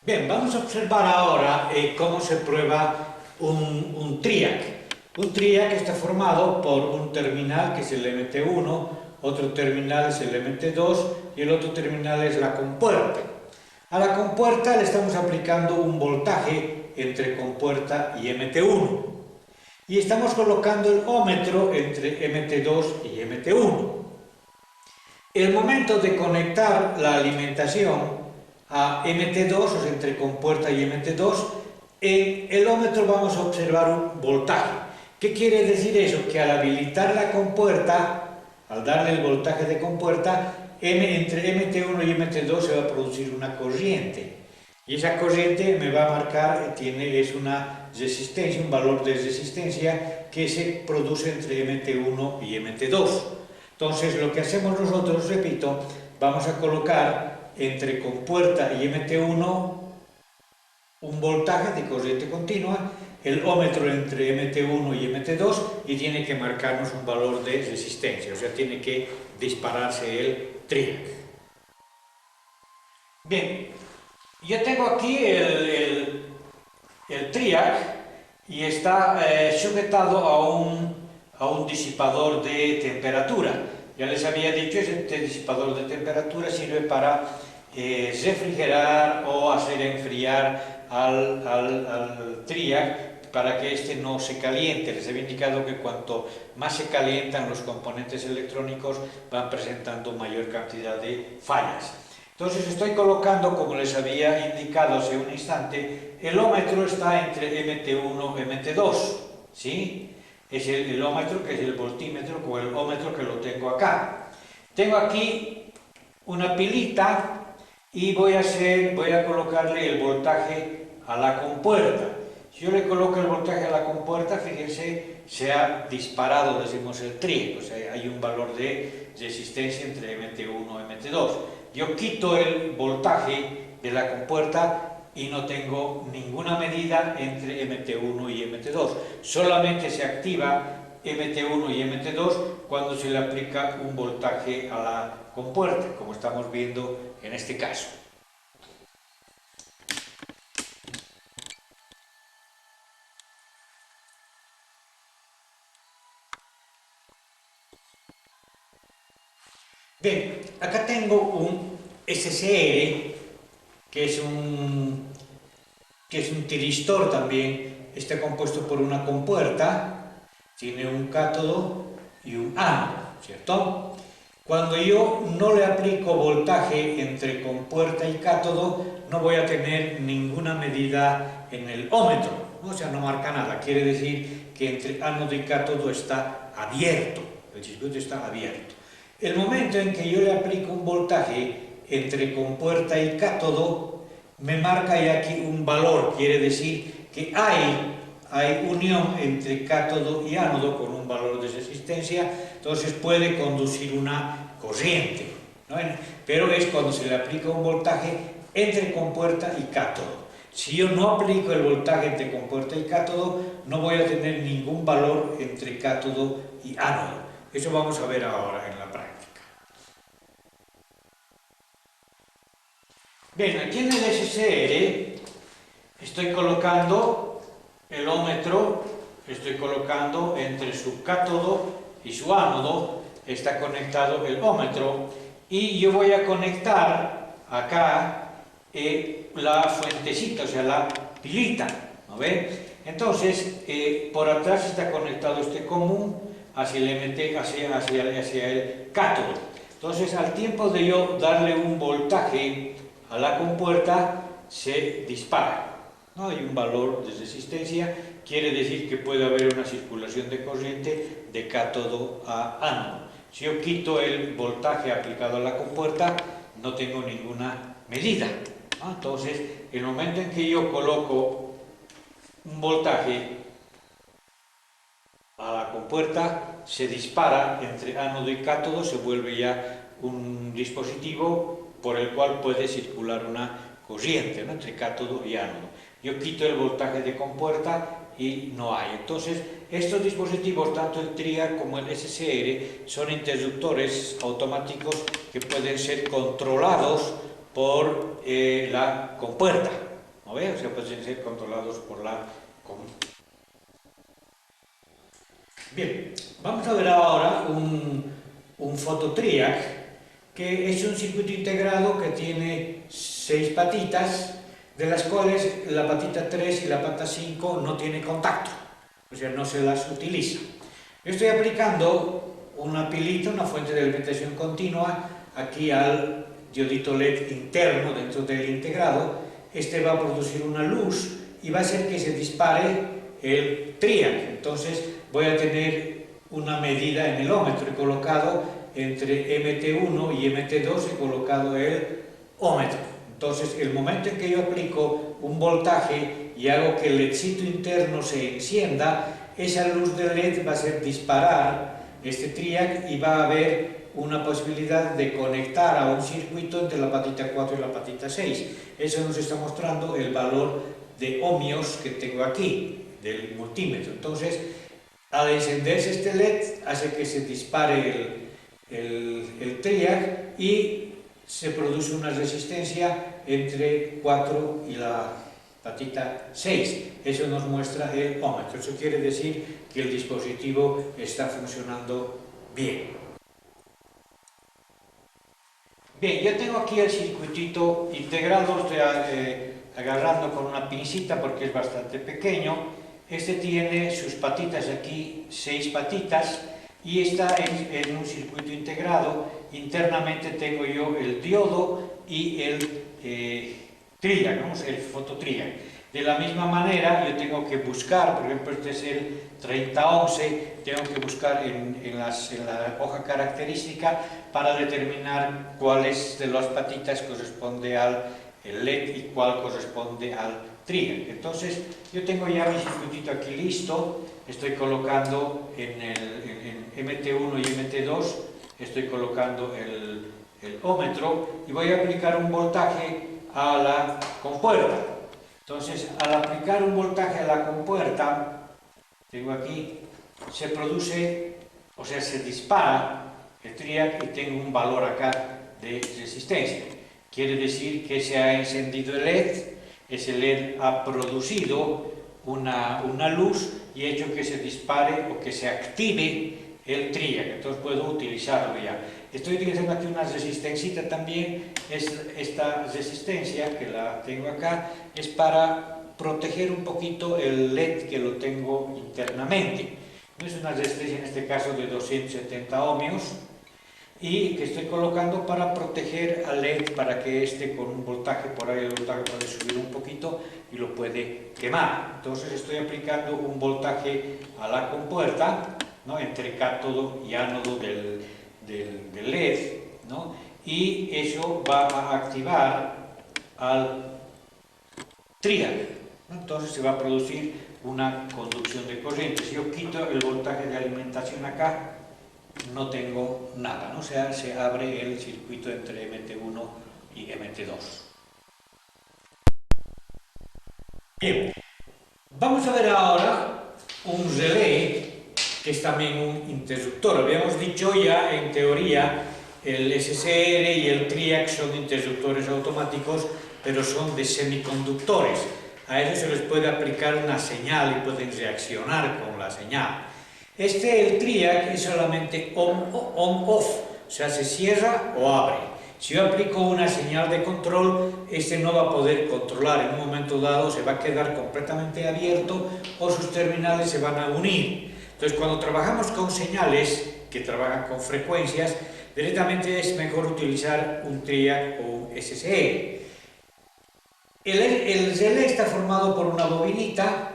Bien, vamos a observar ahora cómo se prueba un TRIAC. Un TRIAC está formado por un terminal que es el MT1, otro terminal es el MT2 y el otro terminal es la compuerta. A la compuerta le estamos aplicando un voltaje entre compuerta y MT1 y estamos colocando el ómetro entre MT2 y MT1. El momento de conectar la alimentación a MT2, o sea, entre compuerta y MT2, en el ómetro vamos a observar un voltaje. ¿Qué quiere decir eso? Que al habilitar la compuerta, al darle el voltaje de compuerta, entre MT1 y MT2 se va a producir una corriente. Y esa corriente me va a marcar, es una resistencia, un valor de resistencia que se produce entre MT1 y MT2. Entonces, lo que hacemos nosotros, repito, vamos a colocar entre compuerta y MT1 un voltaje de corriente continua, el ómetro entre MT1 y MT2 y tiene que marcarnos un valor de resistencia, o sea, tiene que dispararse el TRIAC. Bien, yo tengo aquí el TRIAC y está sujetado a un disipador de temperatura. Ya les había dicho, este disipador de temperatura sirve para refrigerar o hacer enfriar al TRIAC para que este no se caliente. Les había indicado que cuanto más se calientan los componentes electrónicos van presentando mayor cantidad de fallas. Entonces estoy colocando, como les había indicado hace un instante, el ómetro está entre MT1 y MT2, ¿sí? Es el ómetro que es el voltímetro con el ómetro que lo tengo acá. Tengo aquí una pilita y voy a colocarle el voltaje a la compuerta. Si yo le coloco el voltaje a la compuerta, fíjense, se ha disparado, decimos, el TRIAC, o sea, hay un valor de resistencia entre MT1 y MT2. Yo quito el voltaje de la compuerta y no tengo ninguna medida entre MT1 y MT2. Solamente se activa MT1 y MT2 cuando se le aplica un voltaje a la compuerta, como estamos viendo en este caso. Bien, acá tengo un SCR, que es un tiristor también, está compuesto por una compuerta, tiene un cátodo y un ánodo, ¿cierto? Cuando yo no le aplico voltaje entre compuerta y cátodo, no voy a tener ninguna medida en el ómetro, ¿no? O sea, no marca nada, quiere decir que entre ánodo y cátodo está abierto, el circuito está abierto. El momento en que yo le aplico un voltaje entre compuerta y cátodo, me marca ya aquí un valor, quiere decir que hay unión entre cátodo y ánodo con un valor de resistencia, entonces puede conducir una corriente, ¿no? Pero es cuando se le aplica un voltaje entre compuerta y cátodo. Si yo no aplico el voltaje entre compuerta y cátodo, no voy a tener ningún valor entre cátodo y ánodo. Eso vamos a ver ahora en la práctica. Bien, aquí en el SCR estoy colocando el ómetro, estoy colocando entre su cátodo y su ánodo, está conectado el ómetro y yo voy a conectar acá la fuentecita, o sea, la pilita, ¿no ven? Entonces, por atrás está conectado este común hacia el MT, hacia el cátodo. Entonces, al tiempo de yo darle un voltaje a la compuerta, se dispara, ¿no? Hay un valor de resistencia, quiere decir que puede haber una circulación de corriente de cátodo a ánodo. Si yo quito el voltaje aplicado a la compuerta, no tengo ninguna medida, ¿no? Entonces, el momento en que yo coloco un voltaje a la compuerta, se dispara entre ánodo y cátodo, se vuelve ya un dispositivo por el cual puede circular una corriente, ¿no? Entre cátodo y ánodo. Yo quito el voltaje de compuerta y no hay. Entonces, estos dispositivos, tanto el TRIAC como el SCR, son interruptores automáticos que pueden ser controlados por la compuerta, O sea, pueden ser controlados por la COM. Bien, vamos a ver ahora un fototriac, que es un circuito integrado que tiene 6 patitas, de las cuales la patita 3 y la pata 5 no tiene contacto, o sea, no se las utiliza. Yo estoy aplicando una pilita, una fuente de alimentación continua, aquí al diodito LED interno dentro del integrado. Este va a producir una luz y va a hacer que se dispare el triac. Entonces voy a tener una medida en el ómetro. He colocado entre MT1 y MT2, he colocado el ómetro. Entonces, el momento en que yo aplico un voltaje y hago que el ledcito interno se encienda, esa luz de LED va a hacer disparar este triac y va a haber una posibilidad de conectar a un circuito entre la patita 4 y la patita 6. Eso nos está mostrando el valor de ohmios que tengo aquí, del multímetro. Entonces, al encenderse este LED, hace que se dispare el triac y se produce una resistencia entre 4 y la patita 6. Eso nos muestra el ómetro. Eso quiere decir que el dispositivo está funcionando bien. Bien, yo tengo aquí el circuitito integrado, lo estoy agarrando con una pincita porque es bastante pequeño. Este tiene sus patitas aquí, 6 patitas, y está en un circuito integrado. Internamente tengo yo el diodo y el triac, ¿no? El fototriac. De la misma manera, yo tengo que buscar, por ejemplo, este es el 3011, tengo que buscar en la hoja característica para determinar cuáles de las patitas corresponde al LED y cuál corresponde al triac. Entonces, yo tengo ya mi circuitito aquí listo, estoy colocando en MT1 y MT2, estoy colocando el ómetro y voy a aplicar un voltaje a la compuerta. Entonces, al aplicar un voltaje a la compuerta, tengo aquí, se produce, o sea, se dispara el triac y tengo un valor acá de resistencia. Quiere decir que se ha encendido el LED, ese LED ha producido una luz y ha hecho que se dispare o que se active el triac, entonces puedo utilizarlo ya. Estoy utilizando aquí una resistencia también. Esta resistencia que la tengo acá es para proteger un poquito el LED que lo tengo internamente. Es una resistencia en este caso de 270 ohmios y que estoy colocando para proteger al LED para que esté con un voltaje, por ahí el voltaje puede subir un poquito y lo puede quemar. Entonces estoy aplicando un voltaje a la compuerta, ¿no? Entre cátodo y ánodo del LED, ¿no? Y eso va a activar al triac, ¿no? Entonces se va a producir una conducción de corriente. Si yo quito el voltaje de alimentación acá, no tengo nada, ¿no? O sea, se abre el circuito entre MT1 y MT2. Bien, vamos a ver ahora un relé que es también un interruptor. Habíamos dicho ya en teoría el SSR y el triac son interruptores automáticos, pero son de semiconductores. A ellos se les puede aplicar una señal y pueden reaccionar con la señal. El triac es solamente on-off, o sea, se cierra o abre. Si yo aplico una señal de control, este no va a poder controlar. En un momento dado se va a quedar completamente abierto o sus terminales se van a unir. Entonces, cuando trabajamos con señales que trabajan con frecuencias, directamente es mejor utilizar un triac o un SSR. El relé está formado por una bobinita,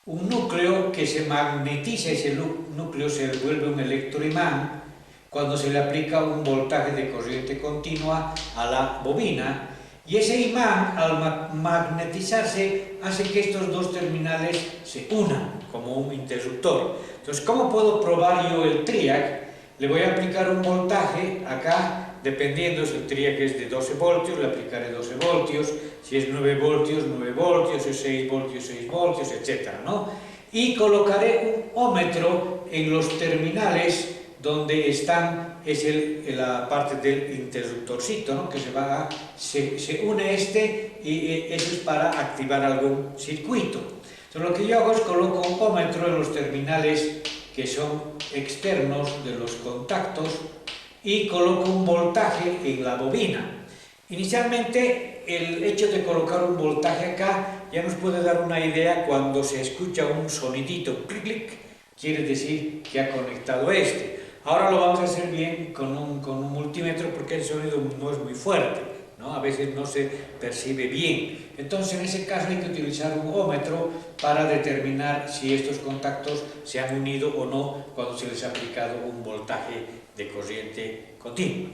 un núcleo que se magnetiza, ese núcleo se vuelve un electroimán cuando se le aplica un voltaje de corriente continua a la bobina, y ese imán al magnetizarse hace que estos dos terminales se unan como un interruptor. Entonces, ¿cómo puedo probar yo el triac? Le voy a aplicar un voltaje acá, dependiendo si el triac es de 12 voltios, le aplicaré 12 voltios, si es 9 voltios, 9 voltios, si es 6 voltios, 6 voltios, etc., ¿no? Y colocaré un ómetro en los terminales donde es la parte del interruptorcito, ¿no? Que se une y eso es para activar algún circuito. Entonces lo que yo hago es coloco un ómetro en los terminales que son externos de los contactos y coloco un voltaje en la bobina. Inicialmente, el hecho de colocar un voltaje acá ya nos puede dar una idea cuando se escucha un sonidito, clic, clic, quiere decir que ha conectado este. Ahora lo vamos a hacer bien con un multímetro porque el sonido no es muy fuerte, ¿no? A veces no se percibe bien. Entonces, en ese caso hay que utilizar un ómetro para determinar si estos contactos se han unido o no cuando se les ha aplicado un voltaje de corriente continua.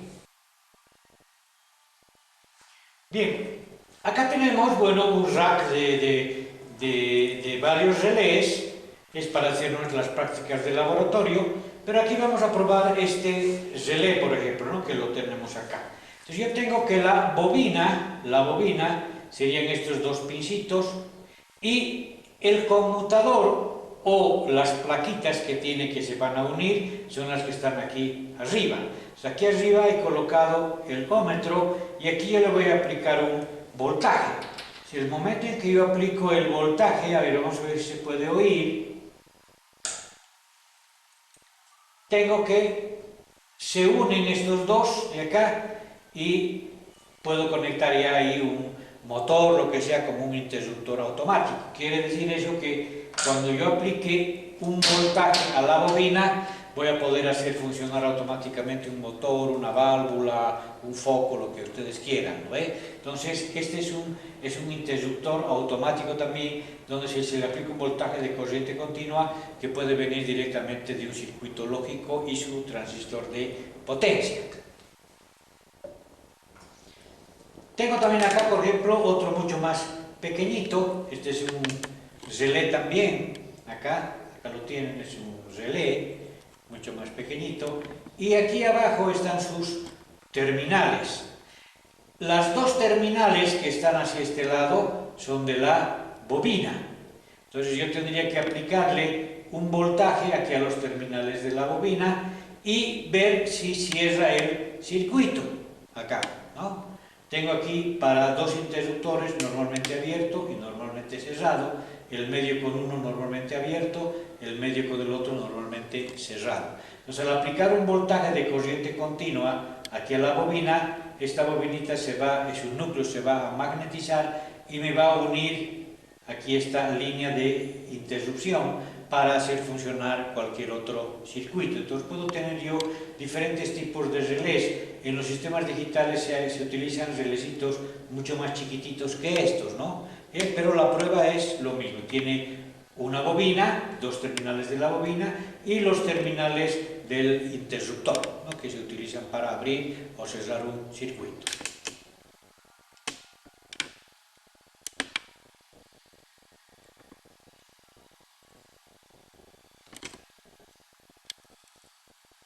Bien, acá tenemos, bueno, un rack de varios relés, es para hacernos las prácticas de laboratorio, pero aquí vamos a probar este relé, por ejemplo, ¿no? Que lo tenemos acá. Entonces yo tengo que la bobina serían estos dos pincitos y el conmutador o las plaquitas que se van a unir son las que están aquí arriba. Entonces aquí arriba he colocado el ómetro y aquí yo le voy a aplicar un voltaje. Si el momento en que yo aplico el voltaje, a ver, vamos a ver si se puede oír, tengo que se unen estos dos de acá y puedo conectar ya ahí un motor, lo que sea, como un interruptor automático. Quiere decir eso que cuando yo aplique un voltaje a la bobina, voy a poder hacer funcionar automáticamente un motor, una válvula, un foco, lo que ustedes quieran, ¿no? Entonces, este es un interruptor automático también, donde se le aplica un voltaje de corriente continua que puede venir directamente de un circuito lógico y su transistor de potencia. Tengo también acá, por ejemplo, otro mucho más pequeñito. Este es un relé también. Acá lo tienen, es un relé mucho más pequeñito. Y aquí abajo están sus terminales. Las dos terminales que están hacia este lado son de la bobina. Entonces yo tendría que aplicarle un voltaje aquí a los terminales de la bobina y ver si cierra el circuito. Acá, ¿no? Tengo aquí para dos interruptores normalmente abierto y normalmente cerrado, el medio con uno normalmente abierto, el medio con el otro normalmente cerrado. Entonces al aplicar un voltaje de corriente continua aquí a la bobina, esta bobinita su núcleo se va a magnetizar y me va a unir aquí esta línea de interrupción para hacer funcionar cualquier otro circuito. Entonces puedo tener yo diferentes tipos de relés. En los sistemas digitales se utilizan relesitos mucho más chiquititos que estos, ¿no? Pero la prueba es lo mismo. Tiene una bobina, dos terminales de la bobina y los terminales del interruptor, ¿no? Que se utilizan para abrir o cerrar un circuito.